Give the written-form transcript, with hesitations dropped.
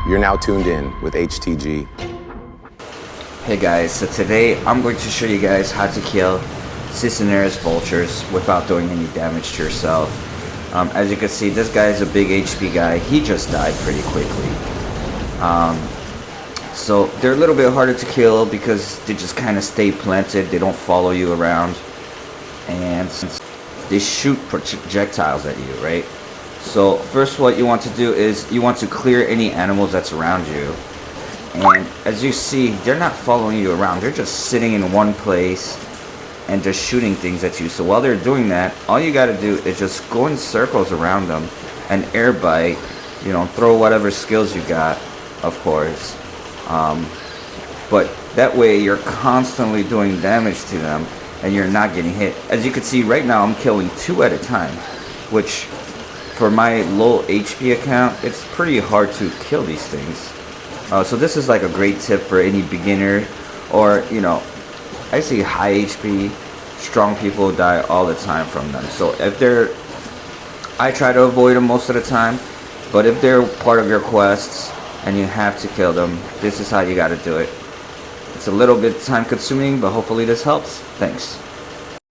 You're now tuned in with HTG. Hey guys, so today I'm going to show you guys how to kill Cinereous Vultures without doing any damage to yourself. As you can see, this guy is a big HP guy. He just died pretty quickly. So they're a little bit harder to kill because they just kind of stay planted. They don't follow you around. And they shoot projectiles at you, right? So first what you want to do is you want to clear any animals that's around you. And as you see, they're not following you around. They're just sitting in one place and just shooting things at you. So while they're doing that, all you got to do is just go in circles around them and air bite, you know, throw whatever skills you got, of course. But that way you're constantly doing damage to them and you're not getting hit. As you can see right now, I'm killing 2 at a time, which for my low HP account, it's pretty hard to kill these things. So this is like a great tip for any beginner, or, you know, I see high HP, strong people die all the time from them. So if they're, I try to avoid them most of the time, but if they're part of your quests and you have to kill them, this is how you got to do it. It's a little bit time consuming, but hopefully this helps. Thanks.